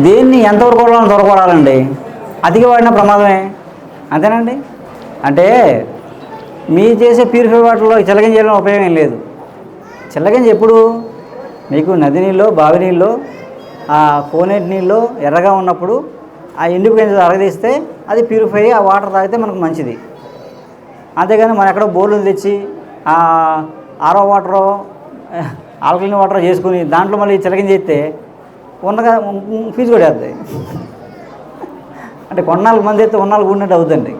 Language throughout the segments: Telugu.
దేన్ని ఎంతవరకు వాడాలో అంతవరకు వాడాలండి. అతిగా వాడిన ప్రమాదమే. అంతేనండి. అంటే మీరు చేసే ప్యూరిఫై వాటర్లో చిలకం చేయడం ఉపయోగం ఏం లేదు. చిలకం ఎప్పుడు మీకు నది నీళ్ళు, బావి నీళ్ళు, ఆ కోనేటి నీళ్ళు ఎర్రగా ఉన్నప్పుడు ఆ ఎండిపోయిన అరగదీస్తే అది ప్యూరిఫై ఆ వాటర్ తాగితే మనకు మంచిది. అంతేగాని మనం ఎక్కడో బోర్లు తెచ్చి ఆరో వాటరో ఆల్కలీన్ వాటర్ చేసుకుని దాంట్లో మళ్ళీ చిలకం చేస్తే ఉన్నగా ఫీజు కొట్టేస్తాయి. అంటే కొన్నాళ్ళకి మంది అయితే కొన్నాళ్ళు కూడినట్టు అవుతుంది.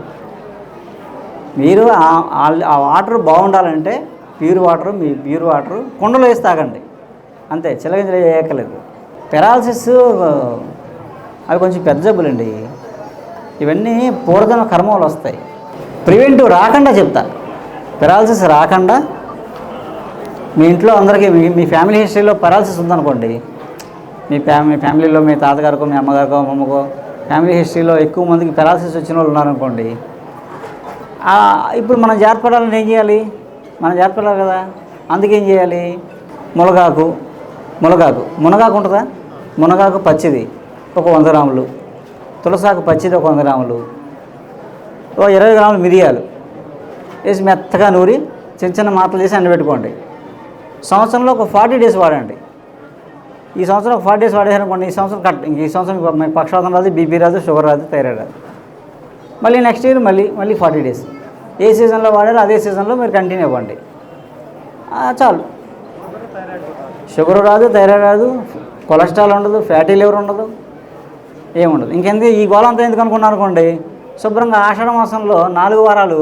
మీరు ఆ వాటర్ బాగుండాలంటే ప్యూర్ వాటరు కుండలో వేసి తాగండి అంతే. చిలకం చేయక్కర్లేదు. పెరాలసిస్ అవి కొంచెం పెద్ద జబ్బులండి. ఇవన్నీ పూర్వజన్మ కర్మలు వస్తాయి. ప్రివెంటివ్ రాకుండా చెప్తా. పెరాలసిస్ రాకుండా మీ ఇంట్లో అందరికీ మీ ఫ్యామిలీ హిస్టరీలో పెరాలసిస్ ఉందనుకోండి, మీ ఫ్యామిలీలో మీ తాతగారికో మీ అమ్మగారికో అమ్మమ్మకో ఫ్యామిలీ హిస్టరీలో ఎక్కువ మందికి పెరాలసిస్ వచ్చిన వాళ్ళు ఉన్నారనుకోండి, ఇప్పుడు మనం జాగ్రత్త పడాలని ఏం చేయాలి? మనం జాగ్రత్త పడాలి కదా. అందుకేం చేయాలి? మునగాకు ఉంటుందా? మునగాకు పచ్చిది ఒక 100 గ్రాములు, తులసాకు పచ్చిది ఒక 100 గ్రాములు, ఒక 20 గ్రాములు మిరియాలు వేసి మెత్తగా నూరి చిన్న చిన్న మాటలు చేసి ఎండబెట్టుకోండి. సంవత్సరంలో ఒక 40 డేస్ వాడండి. ఈ సంవత్సరం ఒక 40 డేస్ వాడేసారనుకోండి, ఈ సంవత్సరం ఈ సంవత్సరం మీకు పక్షవాతం రాదు, బీపీ రాదు, షుగర్ రాదు, థైరాయిడ్ రాదు. మళ్ళీ నెక్స్ట్ ఇయర్ మళ్ళీ 40 డేస్. ఏ సీజన్లో వాడారో అదే సీజన్లో మీరు కంటిన్యూ అవ్వండి. చాలు. షుగర్ రాదు, థైరాయిడ్ రాదు, కొలెస్ట్రాల్ ఉండదు, ఫ్యాటీ లివర్ ఉండదు, ఏముండదు. ఇంకెందుకు ఈ గోళ అంతా ఎందుకు అనుకున్నారు అనుకోండి, శుభ్రంగా ఆషాఢ మాసంలో 4 వారాలు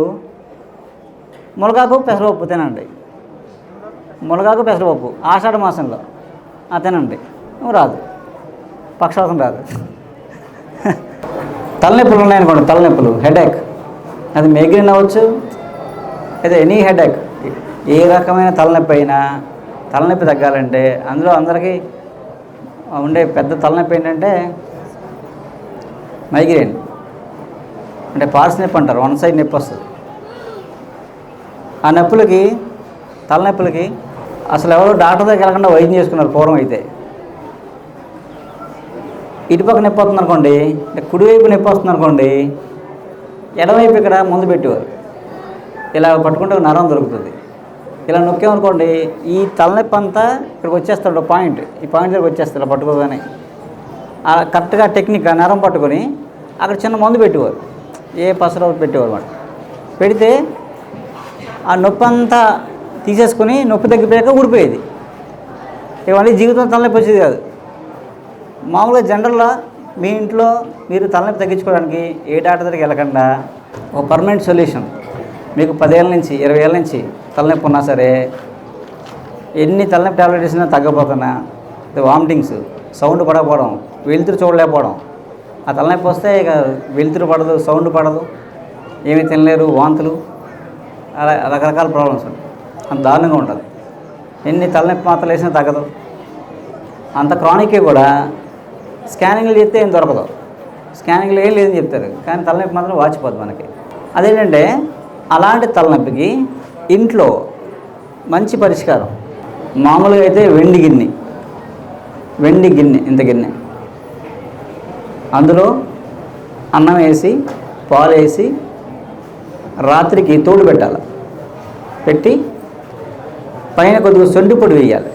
మునగాకు పెసరపప్పు తినండి. మునగాకు పెసరపప్పు ఆషాఢ మాసంలో తినండి. రాదు, పక్షవాతం రాదు. తలనొప్పులు ఉన్నాయనుకోండి, తలనొప్పులు, హెడేక్, అది మైగ్రేన్ అవ్వచ్చు, అయితే ఎనీ హెడేక్, ఏ రకమైన తలనొప్పి అయినా, తలనొప్పి తగ్గాలంటే అందులో అందరికీ ఉండే పెద్ద తలనొప్పి ఏంటంటే మైగ్రేన్. అంటే పార్స్ నొప్పి అంటారు, వన్ సైడ్ నొప్పి వస్తుంది. ఆ నొప్పులకి, తలనొప్పులకి అసలు ఎవరు డాక్టర్ దగ్గర వెళ్ళకుండా వైద్యం చేసుకున్నారు పూర్వం. అయితే ఇటుపక్క నొప్పి వస్తుంది అనుకోండి, కుడివైపు నొప్పి వస్తుంది అనుకోండి, ఎడమవైపు ఇక్కడ ముందు పెట్టేవారు. ఇలా పట్టుకుంటే ఒక నరం దొరుకుతుంది. ఇలా నొక్కేమనుకోండి, ఈ తలనొప్పి అంతా ఇక్కడికి వచ్చేస్తాడు పాయింట్. ఈ పాయింట్ దగ్గరికి వచ్చేస్తాడు ఇలా పట్టుకోగానే. కరెక్ట్గా టెక్నిక్ ఆ నరం పట్టుకొని అక్కడ చిన్న మందు పెట్టేవారు, ఏ పసరు పెట్టేవారు అన్నమాట. పెడితే ఆ నొప్పి అంతా తీసేసుకొని నొప్పి తగ్గిపోయాక ఊడిపోయేది. ఇవన్నీ జీవితం తలనొప్పి వచ్చేది కాదు. మామూలుగా జనరల్గా మీ ఇంట్లో మీరు తలనొప్పి తగ్గించుకోవడానికి ఏ డాక్టర్ దగ్గరికి వెళ్ళకుండా ఒక పర్మనెంట్ సొల్యూషన్, మీకు 10 ఏళ్ళ నుంచి 20 ఏళ్ళ నుంచి తలనొప్పి ఉన్నా సరే, ఎన్ని తలనొప్పి టాబ్లెట్ వేసినా తగ్గపోతున్నా, వామిటింగ్స్, సౌండ్ పడకపోవడం, వెలుతురు చూడలేకపోవడం, ఆ తలనొప్పి వస్తే ఇక వెలుతురు పడదు, సౌండ్ పడదు, ఏమీ తినలేరు, వాంతులు, అలా రకరకాల ప్రాబ్లమ్స్ ఉంటాయి. అంత దారుణంగా ఉంటుంది. ఎన్ని తలనొప్పి మాత్రలు వేసినా తగ్గదు. అంత క్రానిక్కి కూడా స్కానింగ్లు చేస్తే ఏం దొరకదు. స్కానింగ్లు ఏం లేదని చెప్తారు, కానీ తలనొప్పి మాత్రం వాచిపోద్ది మనకి. అదేంటంటే అలాంటి తలనొప్పికి ఇంట్లో మంచి పరిష్కారం మామూలుగా అయితే వెండి గిన్నె, ఇంత గిన్నె, అందులో అన్నం వేసి పాలు వేసి రాత్రికి తోడు పెట్టాలి. పెట్టి పైన కొద్దిగా సొంటి పొడి వేయాలి.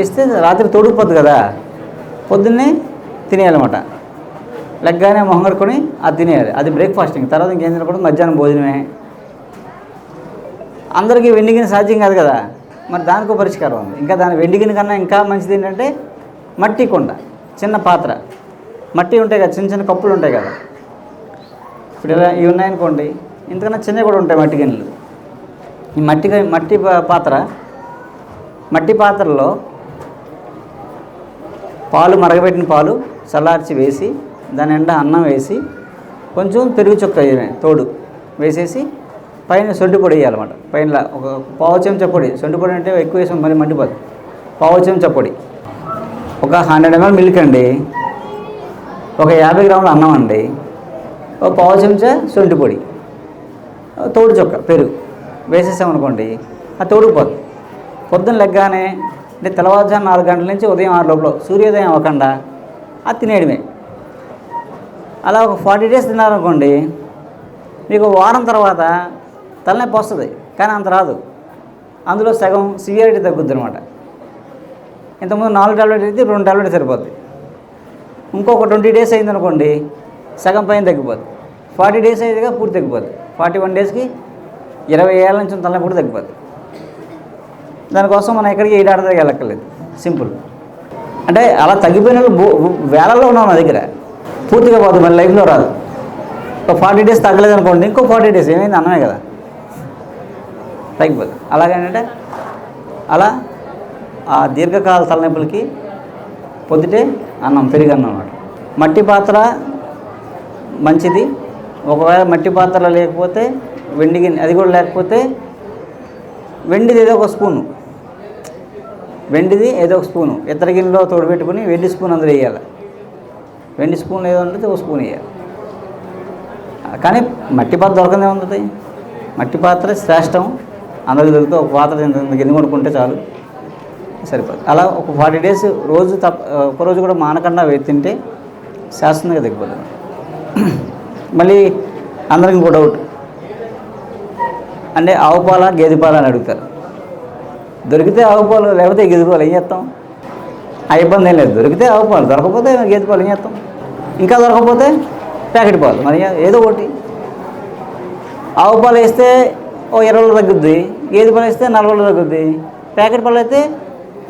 ఇస్తే రాత్రి తోడుకుపోద్ది కదా, పొద్దున్నే తినేయాలన్నమాట. లెగ్గానే మొహం కడుక్కొని అది తినేయాలి. అది బ్రేక్ఫాస్టింగ్. తర్వాత ఇంకేం తినకూడదు, మధ్యాహ్నం భోజనమే. అందరికీ వెండి గిన్నె సాధ్యం కాదు కదా, మరి దానికో పరిష్కారం ఉంది. ఇంకా దాని వెండి గిన్నె కన్నా ఇంకా మంచిది ఏంటంటే మట్టి కుండ, చిన్న పాత్ర, మట్టి ఉంటాయి కదా, చిన్న చిన్న కప్పులు ఉంటాయి కదా. ఇప్పుడు ఇలా ఇవి ఉన్నాయనుకోండి, ఇంతకన్నా చిన్నవి కూడా ఉంటాయి మట్టి గిన్నెలు. ఈ మట్టి పాత్రలో పాలు, మరగబెట్టిన పాలు చల్లార్చి వేసి, దాని నిండా అన్నం వేసి, కొంచెం పెరుగు చుక్క తోడు వేసేసి పైన సొంటి పొడి వేయాలన్నమాట. పైన ఒక 1/2 చెంచా పొడి, సొంటి పొడి అంటే ఎక్కువ వేసాం మరి మండిపోదు. 1/2 చెంచా పొడి, ఒక 100 ml మిల్క్ అండి, ఒక 50 గ్రాముల అన్నం అండి, ఒక 1/2 చెంచా సొంటి పొడి, తోడు చుక్క పెరుగు వేసేసామనుకోండి, అది తోడుకుపోతుంది. పొద్దున్న లెగ్గానే అంటే తెల్లవారుజాము 4 గంటల నుంచి ఉదయం 6 లోపల, సూర్యోదయం అవ్వకుండా అది తినేయడమే. అలా ఒక 40 డేస్ తిన్నారనుకోండి, మీకు వారం తర్వాత తలనొప్పి వస్తుంది, కానీ అంత రాదు. అందులో సగం సివియారిటీ తగ్గుద్ది అనమాట. ఇంతకుముందు 4 టాబ్లెట్ అయితే 2 టాబ్లెట్ సరిపోద్ది. ఇంకొక 20 డేస్ అయిందనుకోండి, సగం పైన తగ్గిపోద్ది. 40 డేస్ అయ్యేదిగా పూర్తి తగ్గిపోద్ది. 41 డేస్కి 20 ఏళ్ళ నుంచి తలనొప్పి కూడా తగ్గిపోద్ది. దానికోసం మనం ఎక్కడికి ఈ డాక్టర్ దగ్గరికి వెళ్ళక్కర్లేదు, సింపుల్. అంటే అలా తగ్గిపోయిన వాళ్ళు వేలల్లో ఉన్నాం నా దగ్గర. పూర్తిగా పోతుంది, మన లైఫ్లో రాదు. ఒక 40 డేస్ తగ్గలేదు అనుకోండి, ఇంకో 40 డేస్ ఏమైంది, అన్నమే కదా, తగ్గిపోతుంది. అలాగేంటంటే అలా ఆ దీర్ఘకాల తలనొప్పులకి పొద్దుటే అన్నం, పెరుగన్నం అన్నమాట. మట్టి పాత్ర మంచిది. ఒకవేళ మట్టి పాత్ర లేకపోతే వెండి గిన్నె, అది కూడా లేకపోతే వెండిది ఏదో ఒక స్పూను, వెండిది ఏదో ఒక స్పూను ఇతర గిన్నెలో తోడు పెట్టుకుని వెండి స్పూన్ అందులో వేయాలి. వెండి స్పూన్ ఏదో ఉంటుంది, ఒక స్పూన్ వేయాలి. కానీ మట్టి పాత్ర దొరకనే ఉంటుంది. మట్టి పాత్ర శ్రేష్టం, అందరికి దొరికితే ఒక పాత్ర గిన్నె కొనుక్కుంటే చాలు, సరిపోతుంది. అలా ఒక 40 డేస్ రోజు ఒకరోజు కూడా మానకుండా తింటే శాశ్వతంగా తగ్గిపోతుంది. మళ్ళీ అందరికి ఇంకో డౌట్, అంటే ఆవు పాల గేదె పాలు అని అడుగుతారు. దొరికితే ఆవు పాలు, లేకపోతే గేదె పాలు, ఏం చేస్తాం? ఆ ఇబ్బంది ఏం లేదు. దొరికితే ఆవు పాలు, దొరకకపోతే గేదె పాలు, ఏం చేస్తాం? ఇంకా దొరకకపోతే ప్యాకెట్ పాలు, మరి ఏదో ఒకటి. ఆవు పాలు వేస్తే ఓ 20 రోజులు తగ్గుద్ది, గేదె పాలు వేస్తే 40 రోజులు తగ్గుద్ది, ప్యాకెట్ పాలు అయితే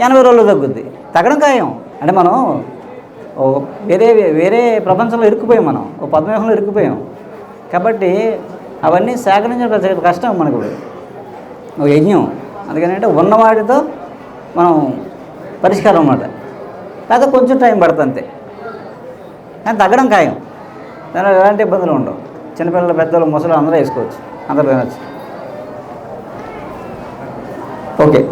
80 రోజులు తగ్గుద్ది. తగ్గడం ఖాయం. అంటే మనం వేరే ప్రపంచంలో ఇరుక్కుపోయాం, మనం ఓ పద్మవ్యూహంలో ఇరుక్కుపోయాం. కాబట్టి అవన్నీ సేకరించడం కష్టం మనకు, ఒక యజ్ఞం. అందుకనంటే ఉన్నవాటితో మనం పరిష్కారం అన్నమాట. కాకపోతే కొంచెం టైం పడుతుంది అంతే, కానీ తగ్గడం ఖాయం. దానిలో ఎలాంటి ఇబ్బందులు ఉండవు. చిన్నపిల్లలు, పెద్దలు, ముసలు అందరూ వేసుకోవచ్చు, అందరూ తినచ్చు. ఓకే.